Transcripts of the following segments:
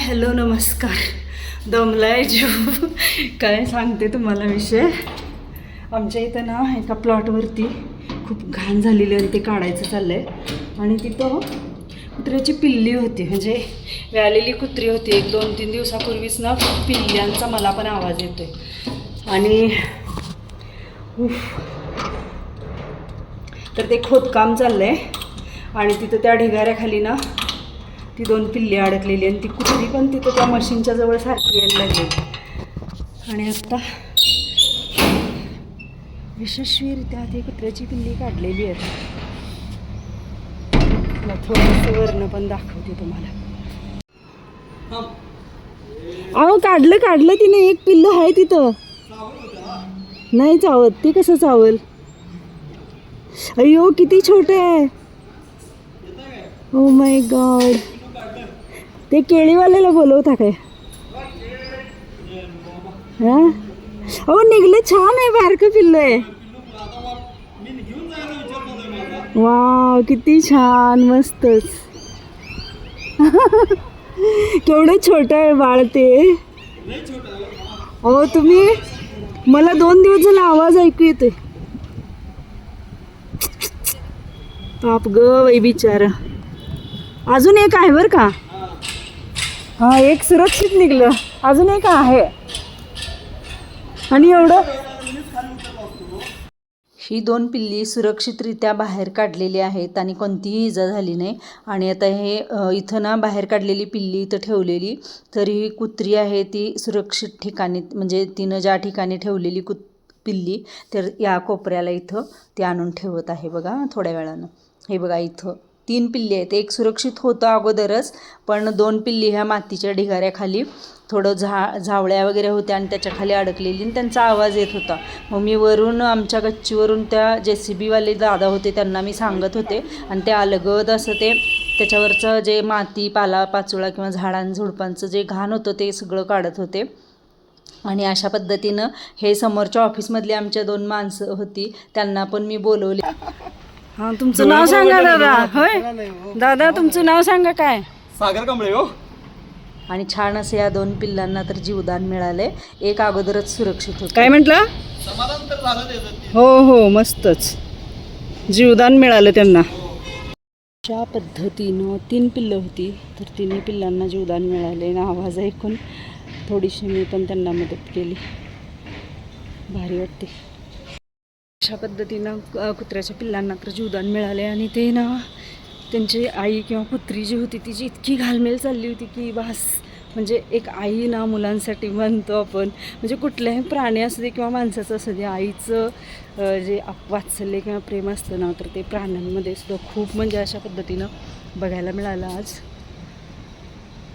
Hello नमस्कार. दमलाय जीव. काय सांगते तुम्हाला विषय. आमच्या इथं ना एका प्लॉटवरती खूप घाण झालेली आणि ते काढायचं चाललं आहे. आणि तिथं कुत्र्याची पिल्ली होती, म्हणजे व्यालेली कुत्री होती. 1-2-3 दिवसापूर्वीच ना पिल्ल्यांचा मला पण आवाज येतोय. आणि तर ते खोदकाम चाललं आहे आणि तिथं त्या ढिगाऱ्याखाली ना ती 2 पिल्ली अडकलेली आणि ती कुत्री पण तिथं त्या मशीनच्या जवळ सारखी यायला लागली. आणि आत्ता यशस्वीरित्या ती कुत्र्याची पिल्ली काढलेली आहे. मला थोडंसं वर्ण पण दाखवते तुम्हाला. अहो काढलं तिने. एक पिल्लं आहे तिथं. नाही चावत ती. कसं चावल. अय्यो किती छोटे आहे. Oh my God. ते केळीवाल्याला बोलवता काय. हा अहो निघले. छान आहे. बारकं पिल्लं आहे. वाव किती छान. मस्तच. केवढं छोटं आहे बाळ ते. अहो तुम्ही मला 2 दिवस झाला आवाज ऐकू येतोय. पाप ग बाई बिचारा. अजून एक आहे बरं का. हा एक सुरक्षित निघलं. अजून एक आहे. आणि एवढं ही 2 पिल्ली सुरक्षितरित्या बाहेर काढलेली आहेत आणि कोणतीही इजा झाली नाही. आणि आता हे इथं ना बाहेर काढलेली पिल्ली इथं ठेवलेली. तर ही कुत्री आहे ती सुरक्षित ठिकाणी, म्हणजे तिनं ज्या ठिकाणी ठेवलेली पिल्ली तर या कोपऱ्याला इथं ती आणून ठेवत आहे. बघा थोड्या वेळानं. हे बघा इथं 3 पिल्ली आहेत. एक सुरक्षित होतं अगोदरच, पण 2 पिल्ली ह्या मातीच्या ढिगाऱ्याखाली थोडं झावळ्या वगैरे होत्या आणि त्याच्याखाली अडकलेली आणि त्यांचा आवाज येत होता. मग मी वरून आमच्या गच्चीवरून त्या JCBवाले दादा होते त्यांना मी सांगत होते आणि ते अलगद असं ते त्याच्यावरचं जे माती पालापाचोळा किंवा झाडांझुडपांचं जे घाण होतं ते सगळं काढत होते. आणि अशा पद्धतीनं हे समोरच्या ऑफिसमधली आमच्या 2 माणसं होती त्यांना पण मी बोलवले. हां तुमचं नाव सांगा दादा. होय दादा तुमचं नाव सांगा. काय. सागर कांबळे हो. आणि छान असे या 2 पिल्लांना तर जीवदान मिळाले. एक अगोदरच सुरक्षित होतं. काय म्हटलं. समाधान तर झालं ते. हो मस्तच जीवदान मिळालं त्यांना. अशा पद्धतीनं 3 पिल्लं होती तर 3 पिल्लांना जीवदान मिळाले. ना आवाज ऐकून थोडीशी मी पण त्यांना मदत केली. भारी वाटते. अशा पद्धतीनं कुत्र्याच्या पिल्लांना तर जीवदान मिळाले. आणि ते ना त्यांची आई किंवा कुत्री जी होती तिची इतकी घालमेल चालली होती की बस. म्हणजे एक आई ना मुलांसाठी म्हणतो आपण, म्हणजे कुठल्याही प्राणी असू दे किंवा माणसाचं असू दे, आईचं जे वात्सल्य किंवा प्रेम असतं ना तर ते प्राण्यांमध्ये सुद्धा खूप म्हणजे अशा पद्धतीनं बघायला मिळालं आज.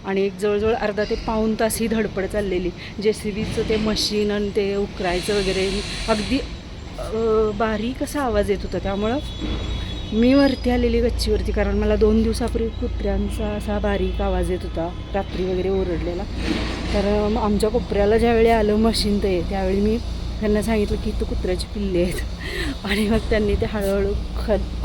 आणि एक जवळजवळ अर्धा ते पाऊण तास ही धडपड चाललेली. JCBचं ते मशीन आणि ते उकरायचं वगैरे अगदी बारीक असा आवाज येत होता. त्यामुळं मी वरती आलेली गच्चीवरती, कारण मला 2 दिवसापूर्वी कुत्र्यांचा असा बारीक आवाज येत होता रात्री वगैरे ओरडलेला. तर आमच्या कोपऱ्याला ज्यावेळी आलं मशीन ते त्यावेळी मी त्यांना सांगितलं की इथं कुत्र्याची पिल्ली आहेत. आणि मग त्यांनी ते हळूहळू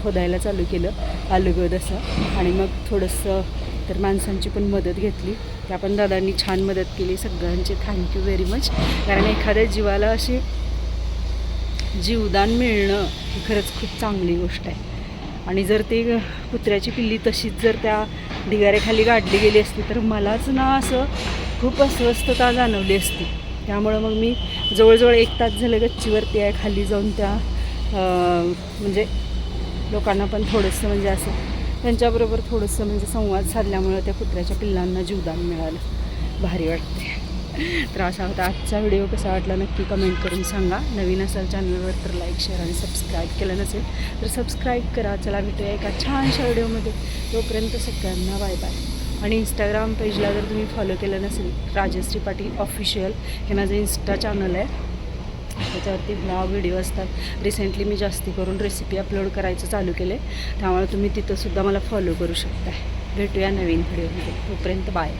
खोदायला चालू केलं अलगद असं. आणि मग थोडंसं तर माणसांची पण मदत घेतली. त्या पण दादांनी छान मदत केली. सगळ्यांचे थँक्यू व्हेरी मच. कारण एखाद्या जीवाला अशी जीवदान मिळणं ही खरंच खूप चांगली गोष्ट आहे. आणि जर ते कुत्र्याची पिल्ली तशीच जर त्या ढिगाऱ्याखाली गाडली गेली असती तर मलाच ना असं खूप अस्वस्थता जाणवली असती. त्यामुळं मग मी जवळजवळ 1 तास झालं गच्चीवरती आहे. खाली जाऊन त्या म्हणजे लोकांना पण थोडंसं म्हणजे असं त्यांच्याबरोबर थोडंसं म्हणजे संवाद साधल्यामुळं त्या कुत्र्याच्या पिल्लांना जीवदान मिळालं. भारी वाटते. तर असा होता आजचा व्हिडिओ. कसा वाटला नक्की कमेंट करून सांगा. नवीन असाल चॅनलवर तर लाईक शेअर आणि सबस्क्राईब केलं नसेल तर सबस्क्राईब करा. चला भेटूया एका छानशा व्हिडिओमध्ये. तोपर्यंत सगळ्यांना बाय बाय. आणि इंस्टाग्राम पेजला जर तुम्ही फॉलो केलं नसेल राजश्री पाटील ऑफिशियल हे माझं इंस्टा चॅनल आहे. त्याच्यावरती ब्लॉग व्हिडिओ असतात. रिसेंटली मी जास्ती करून रेसिपी अपलोड करायचं चालू केले. त्यामुळे तुम्ही तिथंसुद्धा मला फॉलो करू शकता. भेटूया नवीन व्हिडिओमध्ये. तोपर्यंत बाय.